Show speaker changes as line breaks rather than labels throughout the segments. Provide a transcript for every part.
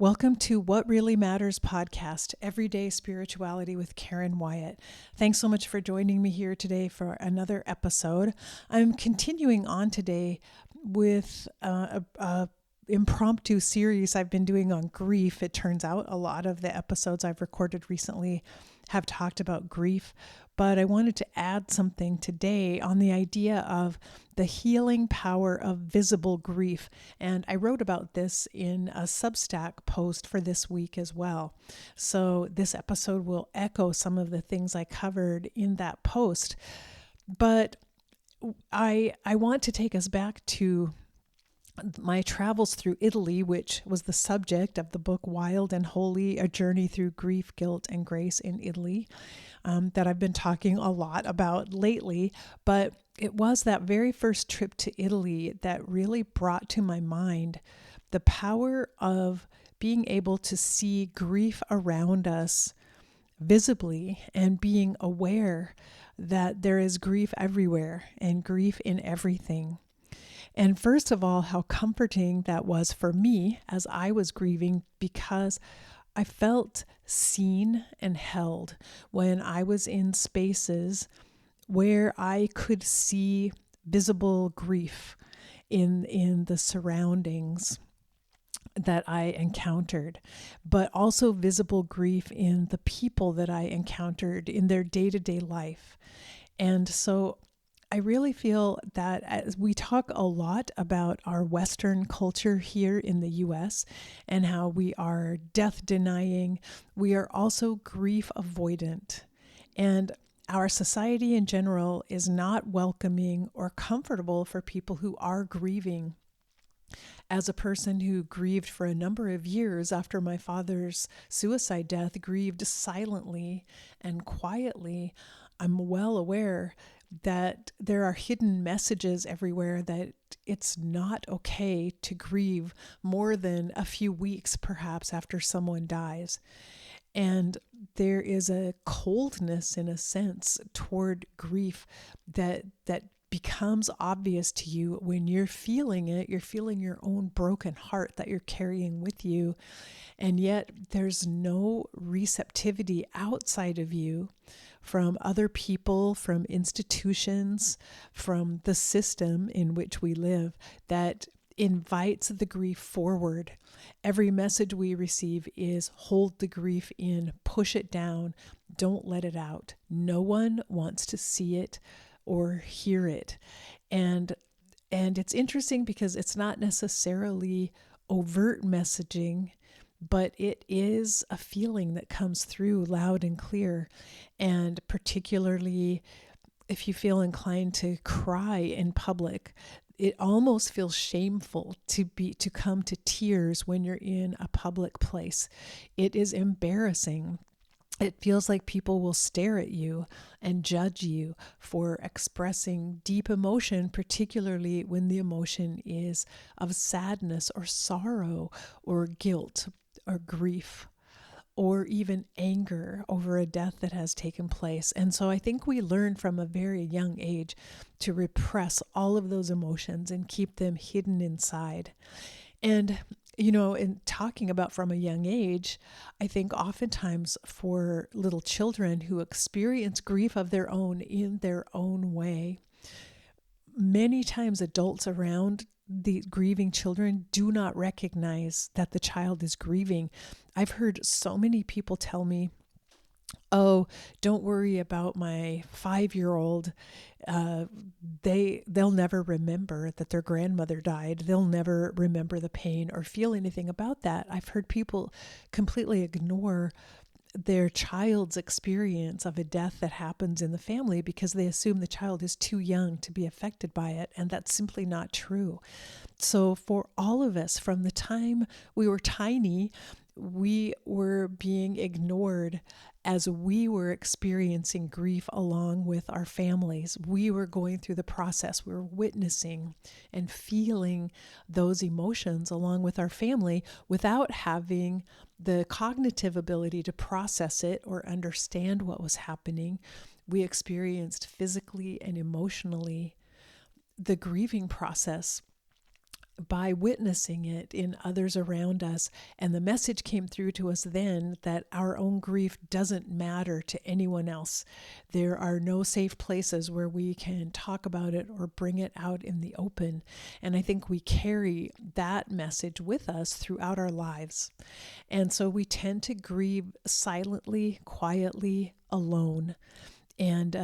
Welcome to What Really Matters podcast, Everyday Spirituality with Karen Wyatt. Thanks so much for joining me here today for another episode. I'm continuing on today with a impromptu series I've been doing on grief. It turns out a lot of the episodes I've recorded recently have talked about grief, but I wanted to add something today on the idea of the healing power of visible grief. And I wrote about this in a Substack post for this week as well. So this episode will echo some of the things I covered in that post. But I want to take us back to my travels through Italy, which was the subject of the book Wild and Holy, A Journey Through Grief, Guilt, and Grace in Italy, that I've been talking a lot about lately. But it was that very first trip to Italy that really brought to my mind the power of being able to see grief around us visibly and being aware that there is grief everywhere and grief in everything. And first of all, how comforting that was for me as I was grieving, because I felt seen and held when I was in spaces where I could see visible grief in the surroundings that I encountered, but also visible grief in the people that I encountered in their day-to-day life. And so I really feel that as we talk a lot about our Western culture here in the US and how we are death denying, we are also grief avoidant. And our society in general is not welcoming or comfortable for people who are grieving. As a person who grieved for a number of years after my father's suicide death, grieved silently and quietly, I'm well aware that there are hidden messages everywhere that it's not okay to grieve more than a few weeks, perhaps, after someone dies. And there is a coldness, in a sense, toward grief that becomes obvious to you when you're feeling it. You're feeling your own broken heart that you're carrying with you. And yet there's no receptivity outside of you from other people, from institutions, from the system in which we live that invites the grief forward. Every message we receive is hold the grief in, push it down, don't let it out. No one wants to see it or hear it. And it's interesting because it's not necessarily overt messaging, but it is a feeling that comes through loud and clear. And particularly if you feel inclined to cry in public, it almost feels shameful to come to tears when you're in a public place. It is embarrassing. It feels like people will stare at you and judge you for expressing deep emotion, particularly when the emotion is of sadness or sorrow or guilt or grief, or even anger over a death that has taken place. And so I think we learn from a very young age to repress all of those emotions and keep them hidden inside. And, in talking about from a young age, I think oftentimes for little children who experience grief of their own in their own way, many times adults around the grieving children do not recognize that the child is grieving. I've heard so many people tell me, oh, don't worry about my 5-year-old. They'll never remember that their grandmother died. They'll never remember the pain or feel anything about that. I've heard people completely ignore their child's experience of a death that happens in the family because they assume the child is too young to be affected by it, and that's simply not true. So for all of us, from the time we were tiny, we were being ignored as we were experiencing grief along with our families. We were going through the process. We were witnessing and feeling those emotions along with our family without having the cognitive ability to process it or understand what was happening. We experienced physically and emotionally the grieving process. by witnessing it in others around us. And the message came through to us then that our own grief doesn't matter to anyone else. There are no safe places where we can talk about it or bring it out in the open. And I think we carry that message with us throughout our lives. And so we tend to grieve silently, quietly, alone. And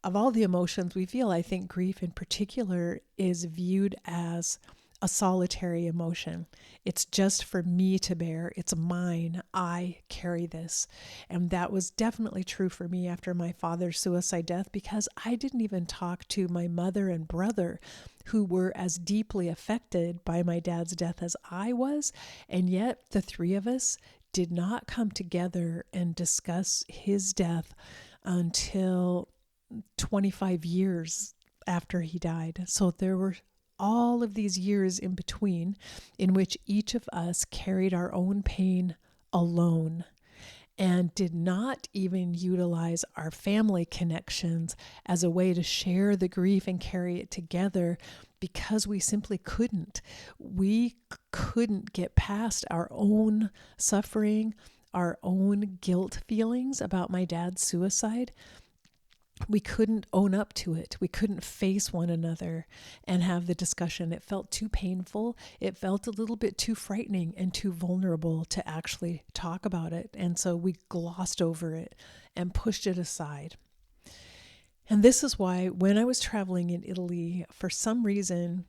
of all the emotions we feel, I think grief in particular is viewed as a solitary emotion. It's just for me to bear. It's mine. I carry this. And that was definitely true for me after my father's suicide death, because I didn't even talk to my mother and brother, who were as deeply affected by my dad's death as I was. And yet the three of us did not come together and discuss his death until 25 years after he died. So there were all of these years in between in which each of us carried our own pain alone and did not even utilize our family connections as a way to share the grief and carry it together, because we simply couldn't. We couldn't get past our own suffering, our own guilt feelings about my dad's suicide. We couldn't own up to it. We couldn't face one another and have the discussion. It felt too painful. It felt a little bit too frightening and too vulnerable to actually talk about it. And so we glossed over it and pushed it aside. And this is why when I was traveling in Italy, for some reason,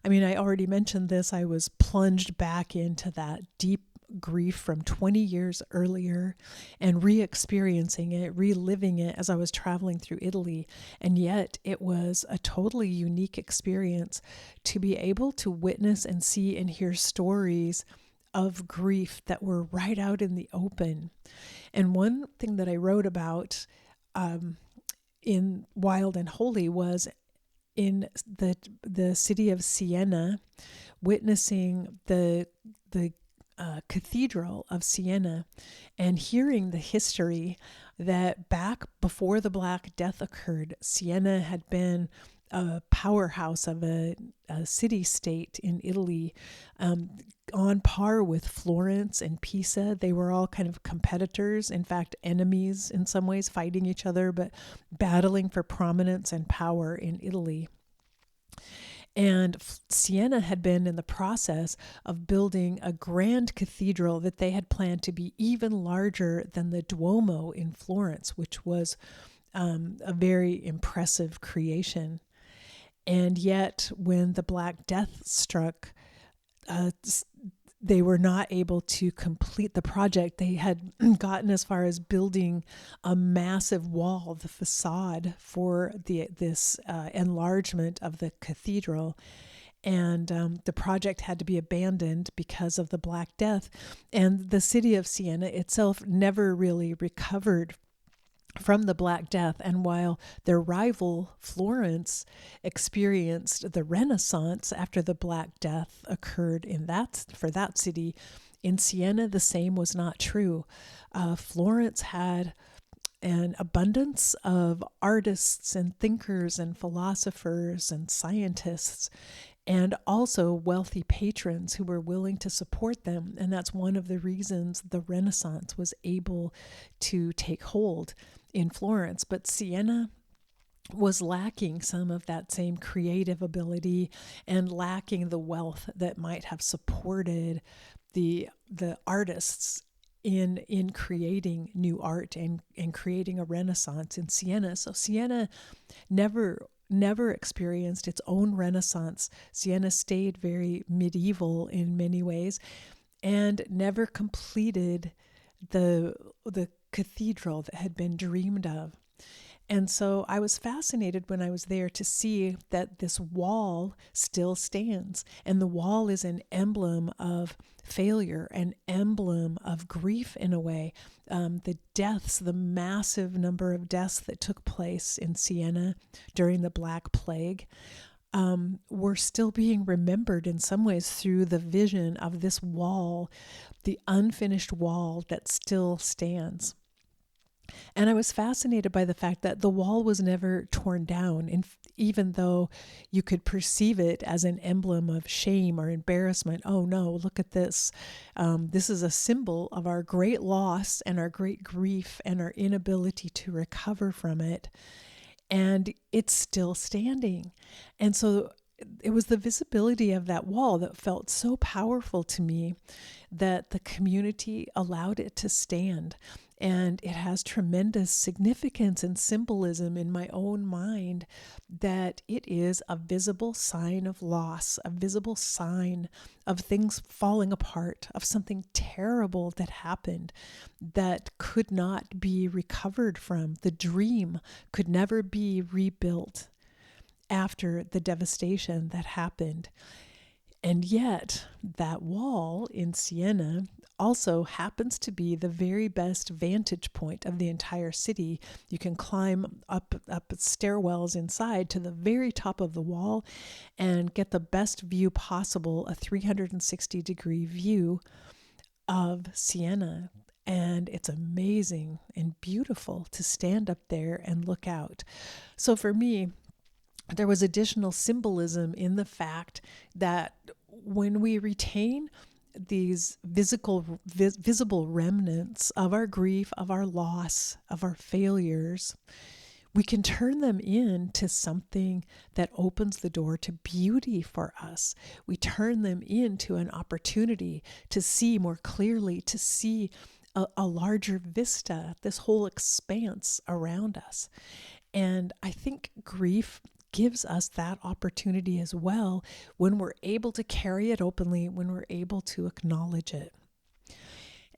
I already mentioned this, I was plunged back into that deep grief from 20 years earlier and re-experiencing it, reliving it as I was traveling through Italy. And yet it was a totally unique experience to be able to witness and see and hear stories of grief that were right out in the open. And one thing that I wrote about in Wild and Holy was in the city of Siena, witnessing the Cathedral of Siena and hearing the history that back before the Black Death occurred, Siena had been a powerhouse of a city-state in Italy, on par with Florence and Pisa. They were all kind of competitors, in fact, enemies in some ways, fighting each other, but battling for prominence and power in Italy. And Siena had been in the process of building a grand cathedral that they had planned to be even larger than the Duomo in Florence, which was a very impressive creation. And yet, when the Black Death struck, they were not able to complete the project. They had gotten as far as building a massive wall, the facade for this enlargement of the cathedral. And the project had to be abandoned because of the Black Death. And the city of Siena itself never really recovered from the Black Death. And while their rival Florence experienced the Renaissance after the Black Death occurred for that city, in Siena the same was not true. Florence had an abundance of artists and thinkers and philosophers and scientists, and also wealthy patrons who were willing to support them. And that's one of the reasons the Renaissance was able to take hold in Florence. But Siena was lacking some of that same creative ability and lacking the wealth that might have supported the artists in creating new art and creating a Renaissance in Siena. So Siena never experienced its own Renaissance. Siena stayed very medieval in many ways and never completed the cathedral that had been dreamed of. And so I was fascinated when I was there to see that this wall still stands. And the wall is an emblem of failure, an emblem of grief in a way. The deaths, the massive number of deaths that took place in Siena during the Black Plague, were still being remembered in some ways through the vision of this wall, the unfinished wall that still stands. And I was fascinated by the fact that the wall was never torn down, even though you could perceive it as an emblem of shame or embarrassment. Oh no, look at this. This is a symbol of our great loss and our great grief and our inability to recover from it. And it's still standing. And so it was the visibility of that wall that felt so powerful to me that the community allowed it to stand. And it has tremendous significance and symbolism in my own mind that it is a visible sign of loss, a visible sign of things falling apart, of something terrible that happened that could not be recovered from. The dream could never be rebuilt after the devastation that happened. And yet, that wall in Siena also happens to be the very best vantage point of the entire city. You can climb up stairwells inside to the very top of the wall and get the best view possible, a 360-degree view of Siena. And it's amazing and beautiful to stand up there and look out. So for me, there was additional symbolism in the fact that when we retain these visible remnants of our grief, of our loss, of our failures, we can turn them into something that opens the door to beauty for us. We turn them into an opportunity to see more clearly, to see a larger vista, this whole expanse around us. And I think grief gives us that opportunity as well when we're able to carry it openly, when we're able to acknowledge it.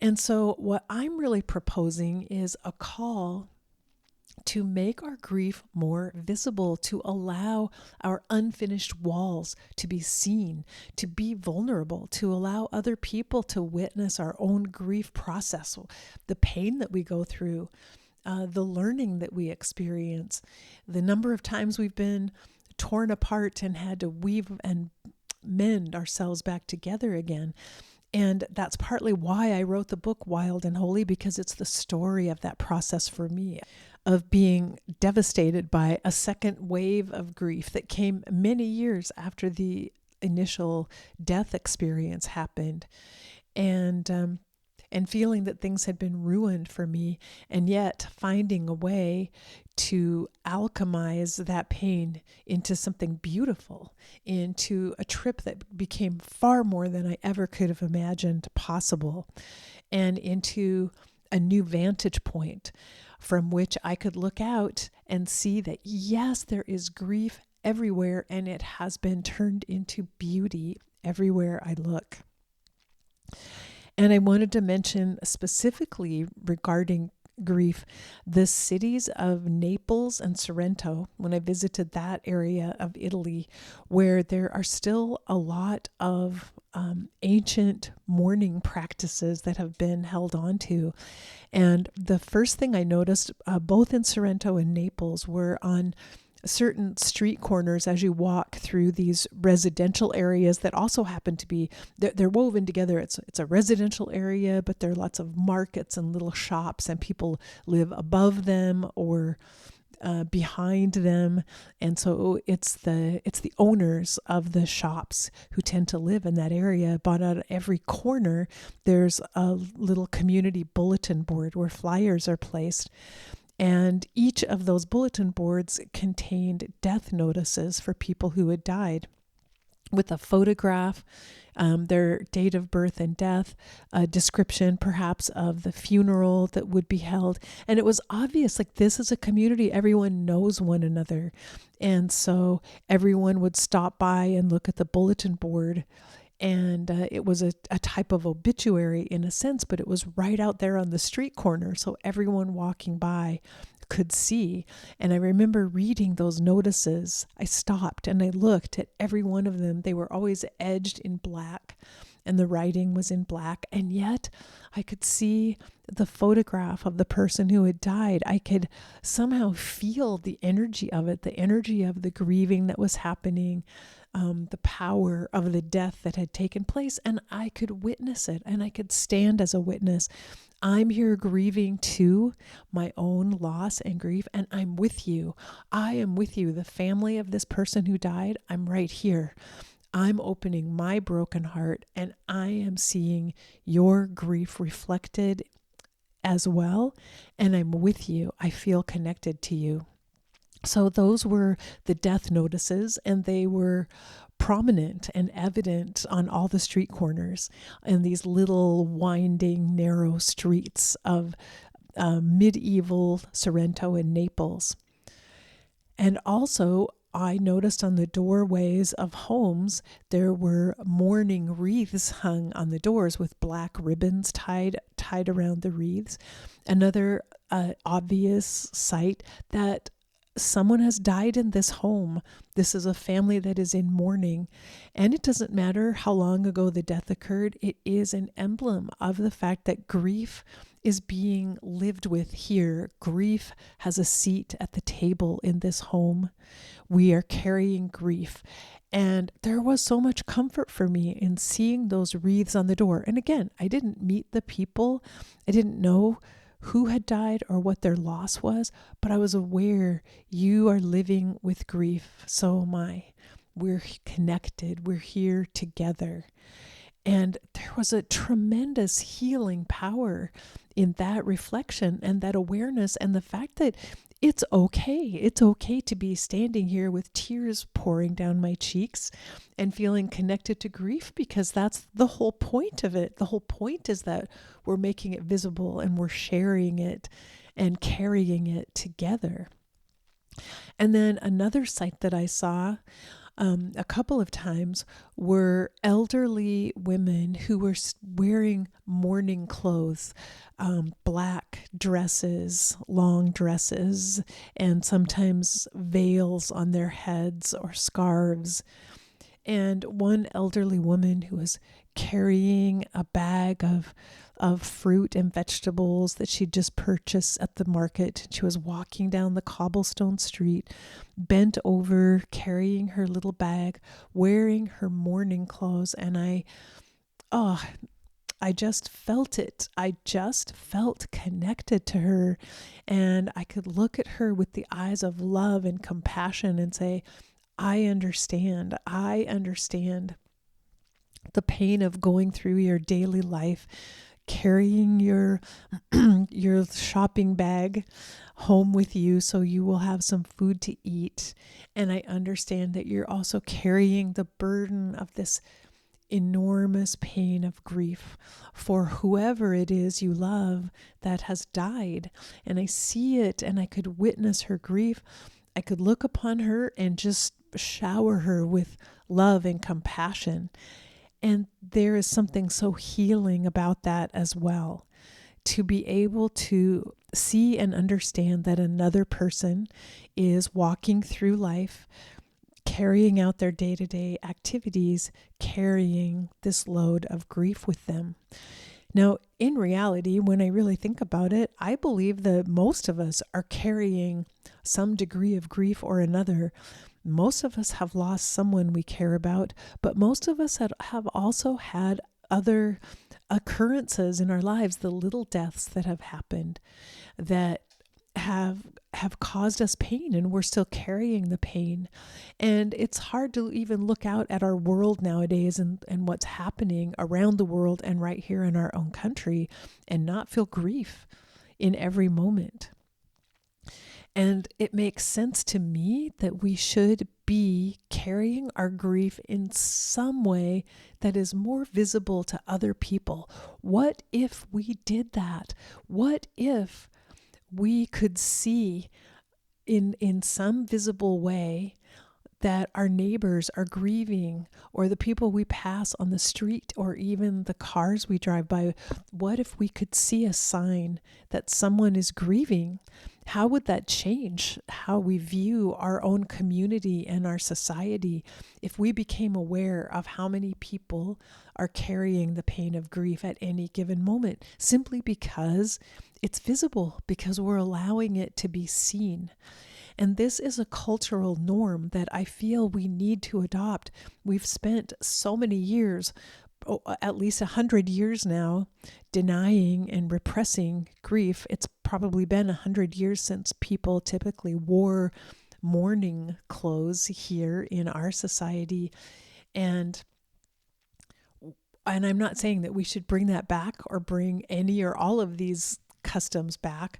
And so what I'm really proposing is a call to make our grief more visible, to allow our unfinished walls to be seen, to be vulnerable, to allow other people to witness our own grief process, the pain that we go through, the learning that we experience, the number of times we've been torn apart and had to weave and mend ourselves back together again. And that's partly why I wrote the book Wild and Holy, because it's the story of that process for me, of being devastated by a second wave of grief that came many years after the initial death experience happened. And feeling that things had been ruined for me, and yet finding a way to alchemize that pain into something beautiful, into a trip that became far more than I ever could have imagined possible, and into a new vantage point from which I could look out and see that, yes, there is grief everywhere, and it has been turned into beauty everywhere I look. And I wanted to mention specifically regarding grief, the cities of Naples and Sorrento, when I visited that area of Italy, where there are still a lot of ancient mourning practices that have been held on to. And the first thing I noticed, both in Sorrento and Naples, were on certain street corners as you walk through these residential areas that also happen to be, they're woven together. It's a residential area, but there are lots of markets and little shops, and people live above them or behind them. And so it's the owners of the shops who tend to live in that area. But at every corner, there's a little community bulletin board where flyers are placed. And each of those bulletin boards contained death notices for people who had died, with a photograph, their date of birth and death, a description perhaps of the funeral that would be held. And it was obvious, like, this is a community, everyone knows one another. And so everyone would stop by and look at the bulletin board. And it was a type of obituary in a sense, but it was right out there on the street corner, so everyone walking by could see. And I remember reading those notices. I stopped and I looked at every one of them. They were always edged in black. and the writing was in black. And yet I could see the photograph of the person who had died. I could somehow feel the energy of it, the energy of the grieving that was happening, the power of the death that had taken place. And I could witness it, and I could stand as a witness. I'm here grieving too, my own loss and grief, and I'm with you. I am with you. The family of this person who died, I'm right here. I'm opening my broken heart, and I am seeing your grief reflected as well, and I'm with you. I feel connected to you. So those were the death notices, and they were prominent and evident on all the street corners in these little winding, narrow streets of medieval Sorrento and Naples. And also, I noticed on the doorways of homes, there were mourning wreaths hung on the doors with black ribbons tied around the wreaths. Another obvious sight that someone has died in this home. This is a family that is in mourning. And it doesn't matter how long ago the death occurred. It is an emblem of the fact that grief is being lived with here. Grief has a seat at the table in this home. We are carrying grief. And there was so much comfort for me in seeing those wreaths on the door. And again, I didn't meet the people. I didn't know who had died or what their loss was, but I was aware you are living with grief. So am I. We're connected. We're here together. And there was a tremendous healing power in that reflection and that awareness, and the fact that it's okay. It's okay to be standing here with tears pouring down my cheeks and feeling connected to grief, because that's the whole point of it. The whole point is that we're making it visible and we're sharing it and carrying it together. And then another sight that I saw a couple of times were elderly women who were wearing mourning clothes, black dresses, long dresses, and sometimes veils on their heads or scarves. And one elderly woman who was carrying a bag of fruit and vegetables that she'd just purchased at the market. She was walking down the cobblestone street, bent over, carrying her little bag, wearing her mourning clothes. And I just felt it. I just felt connected to her. And I could look at her with the eyes of love and compassion and say, I understand. I understand the pain of going through your daily life, carrying your shopping bag home with you so you will have some food to eat. And I understand that you're also carrying the burden of this enormous pain of grief for whoever it is you love that has died. And I see it, and I could witness her grief. I could look upon her and just shower her with love and compassion. And there is something so healing about that as well, to be able to see and understand that another person is walking through life, carrying out their day-to-day activities, carrying this load of grief with them. Now, in reality, when I really think about it, I believe that most of us are carrying some degree of grief or another. Most of us have lost someone we care about, but most of us have also had other occurrences in our lives, the little deaths that have happened that have caused us pain, and we're still carrying the pain. And it's hard to even look out at our world nowadays and what's happening around the world and right here in our own country and not feel grief in every moment. And it makes sense to me that we should be carrying our grief in some way that is more visible to other people. What if we did that? What if we could see in some visible way that our neighbors are grieving, or the people we pass on the street, or even the cars we drive by? What if we could see a sign that someone is grieving? How would that change how we view our own community and our society if we became aware of how many people are carrying the pain of grief at any given moment, simply because it's visible, because we're allowing it to be seen? And this is a cultural norm that I feel we need to adopt. We've spent so many years, at least 100 years now, denying and repressing grief. It's probably been 100 years since people typically wore mourning clothes here in our society. And I'm not saying that we should bring that back or bring any or all of these customs back,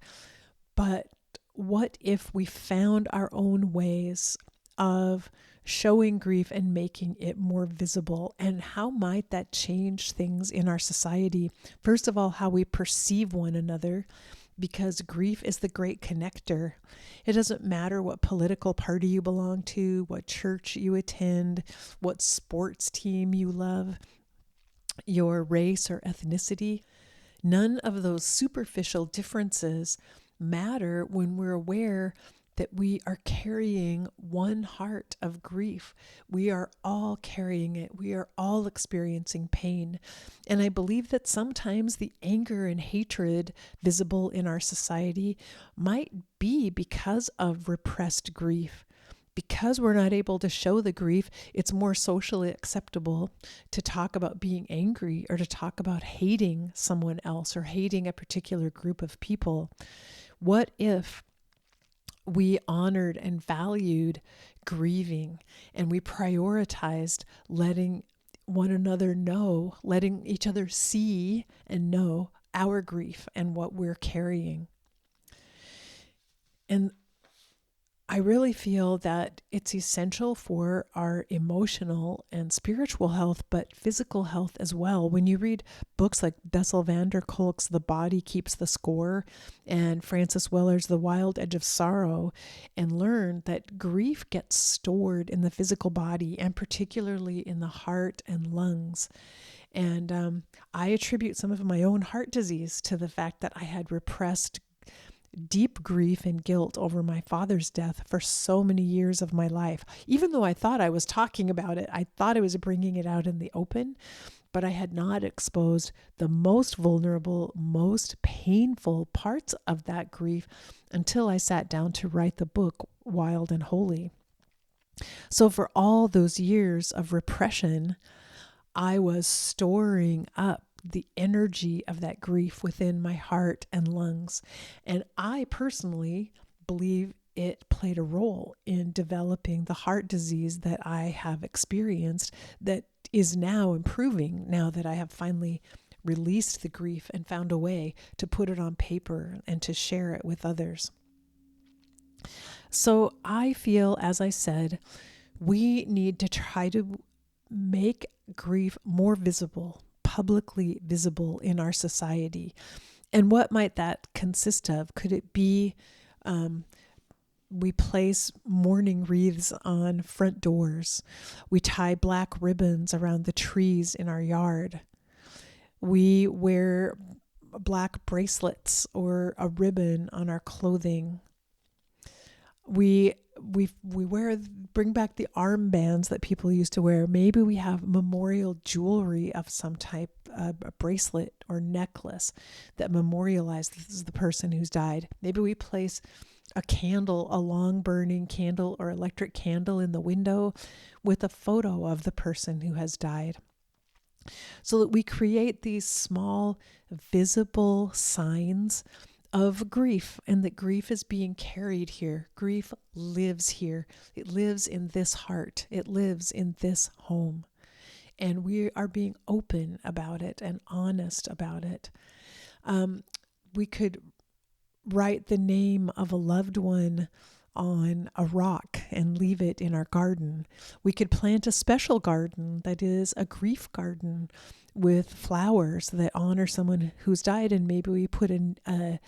but what if we found our own ways of showing grief and making it more visible? And how might that change things in our society? First of all, how we perceive one another, because grief is the great connector. It doesn't matter what political party you belong to, what church you attend, what sports team you love, your race or ethnicity. None of those superficial differences matter when we're aware that we are carrying one heart of grief. We are all carrying it. We are all experiencing pain. And I believe that sometimes the anger and hatred visible in our society might be because of repressed grief. Because we're not able to show the grief, it's more socially acceptable to talk about being angry or to talk about hating someone else or hating a particular group of people. What if we honored and valued grieving, and we prioritized letting one another know, letting each other see and know our grief and what we're carrying? And I really feel that it's essential for our emotional and spiritual health, but physical health as well. When you read books like Bessel van der Kolk's The Body Keeps the Score and Francis Weller's The Wild Edge of Sorrow, and learn that grief gets stored in the physical body, and particularly in the heart and lungs. And I attribute some of my own heart disease to the fact that I had repressed deep grief and guilt over my father's death for so many years of my life. Even though I thought I was talking about it, I thought I was bringing it out in the open, but I had not exposed the most vulnerable, most painful parts of that grief until I sat down to write the book, Wild and Holy. So for all those years of repression, I was storing up the energy of that grief within my heart and lungs. And I personally believe it played a role in developing the heart disease that I have experienced, that is now improving now that I have finally released the grief and found a way to put it on paper and to share it with others. So I feel, as I said, we need to try to make grief more visible, publicly visible in our society. And what might that consist of? Could it be we place mourning wreaths on front doors? We tie black ribbons around the trees in our yard. We wear black bracelets or a ribbon on our clothing. We bring back the armbands that people used to wear. Maybe we have memorial jewelry of some type, a bracelet or necklace that memorializes the person who's died. Maybe we place a candle, a long burning candle or electric candle in the window with a photo of the person who has died. So that we create these small visible signs of grief, and that grief is being carried here. Grief lives here. It lives in this heart. It lives in this home. And we are being open about it and honest about it. We could write the name of a loved one on a rock and leave it in our garden. We could plant a special garden that is a grief garden, with flowers that honor someone who's died, and maybe we put in a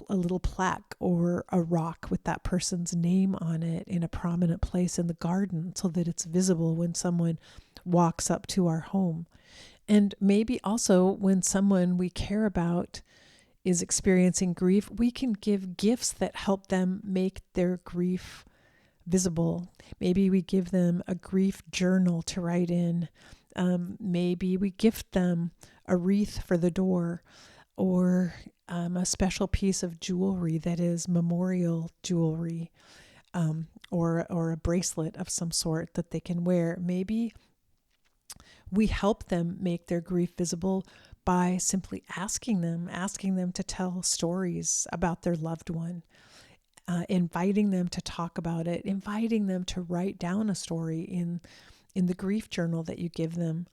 little plaque or a rock with that person's name on it in a prominent place in the garden so that it's visible when someone walks up to our home. And maybe also when someone we care about is experiencing grief, we can give gifts that help them make their grief visible. Maybe we give them a grief journal to write in. Maybe we gift them a wreath for the door, or a special piece of jewelry that is memorial jewelry, or a bracelet of some sort that they can wear. Maybe we help them make their grief visible by simply asking them to tell stories about their loved one, inviting them to talk about it, inviting them to write down a story in the grief journal that you give them,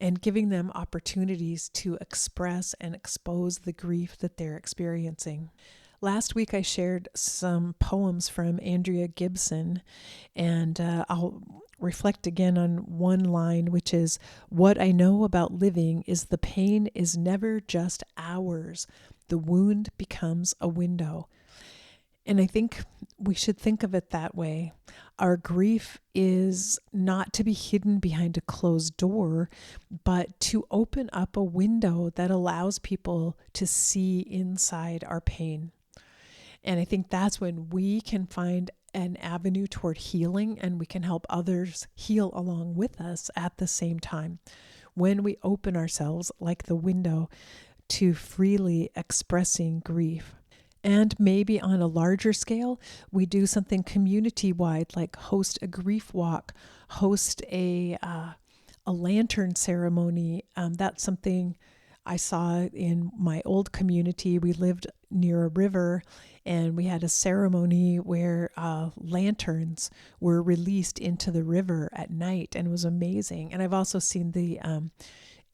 and giving them opportunities to express and expose the grief that they're experiencing. Last week, I shared some poems from Andrea Gibson, and I'll reflect again on one line, which is, "What I know about living is the pain is never just ours. The wound becomes a window." And I think we should think of it that way. Our grief is not to be hidden behind a closed door, but to open up a window that allows people to see inside our pain. And I think that's when we can find an avenue toward healing, and we can help others heal along with us at the same time. When we open ourselves like the window to freely expressing grief. And maybe on a larger scale, we do something community-wide, like host a grief walk, host a lantern ceremony. That's something I saw in my old community. We lived near a river, and we had a ceremony where lanterns were released into the river at night, and it was amazing. And I've also seen the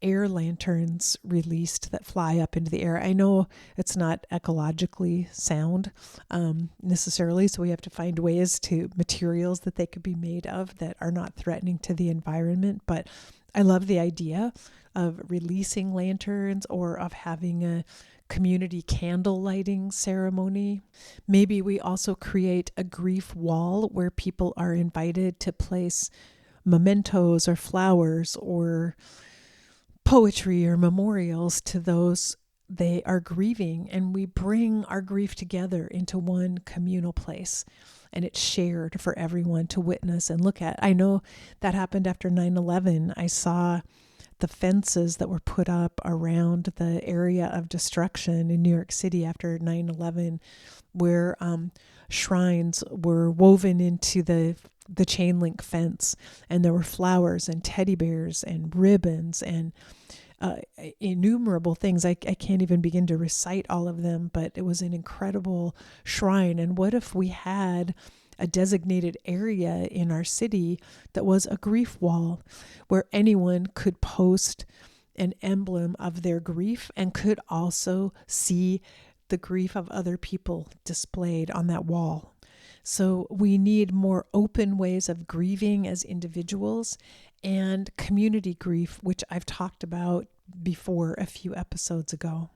air lanterns released that fly up into the air. I know it's not ecologically sound necessarily, so we have to find ways to materials that they could be made of that are not threatening to the environment. But I love the idea of releasing lanterns, or of having a community candle lighting ceremony. Maybe we also create a grief wall where people are invited to place mementos or flowers or poetry or memorials to those they are grieving, and we bring our grief together into one communal place, and it's shared for everyone to witness and look at. I know that happened after 9/11. I saw the fences that were put up around the area of destruction in New York City after 9/11, where shrines were woven into the chain link fence, and there were flowers and teddy bears and ribbons and innumerable things. I can't even begin to recite all of them, but it was an incredible shrine. And what if we had a designated area in our city that was a grief wall, where anyone could post an emblem of their grief and could also see the grief of other people displayed on that wall? So we need more open ways of grieving as individuals, and community grief, which I've talked about before a few episodes ago.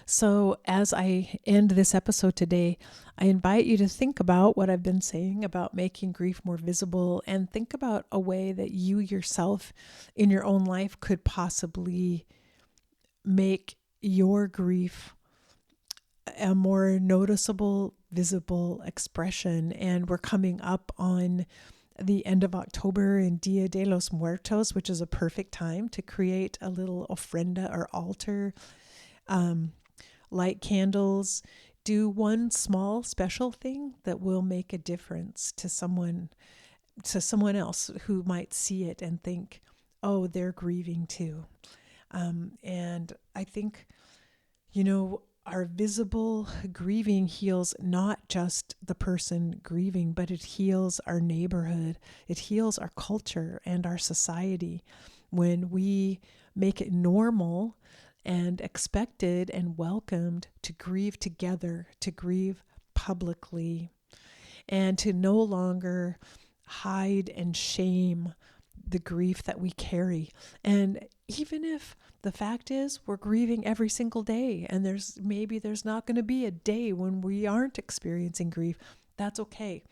So as I end this episode today, I invite you to think about what I've been saying about making grief more visible, and think about a way that you yourself in your own life could possibly make your grief a more noticeable, visible expression. And we're coming up on the end of October in Dia de los Muertos, which is a perfect time to create a little ofrenda or altar, light candles, do one small special thing that will make a difference to someone else who might see it and think, oh, they're grieving too. And I think, our visible grieving heals not just the person grieving, but it heals our neighborhood. It heals our culture and our society when we make it normal and expected and welcomed to grieve together, to grieve publicly, and to no longer hide and shame the grief that we carry. And even if the fact is we're grieving every single day, and there's not going to be a day when we aren't experiencing grief, that's okay.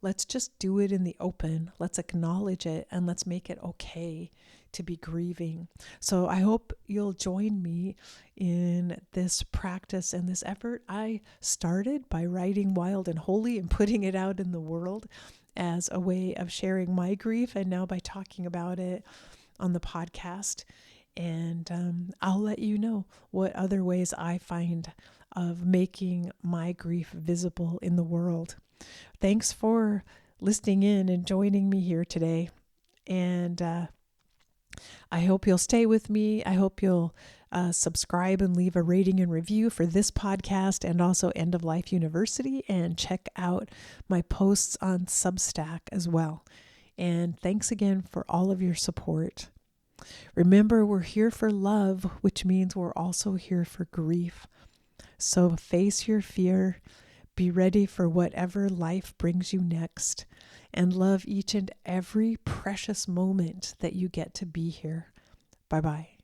Let's just do it in the open. Let's acknowledge it, and let's make it okay to be grieving. So I hope you'll join me in this practice and this effort. I started by writing Wild and Holy and putting it out in the world as a way of sharing my grief, and now by talking about it on the podcast. And I'll let you know what other ways I find of making my grief visible in the world. Thanks for listening in and joining me here today. And I hope you'll stay with me. I hope you'll subscribe and leave a rating and review for this podcast and also End of Life University, and check out my posts on Substack as well. And thanks again for all of your support. Remember, we're here for love, which means we're also here for grief. So face your fear, be ready for whatever life brings you next, and love each and every precious moment that you get to be here. Bye-bye.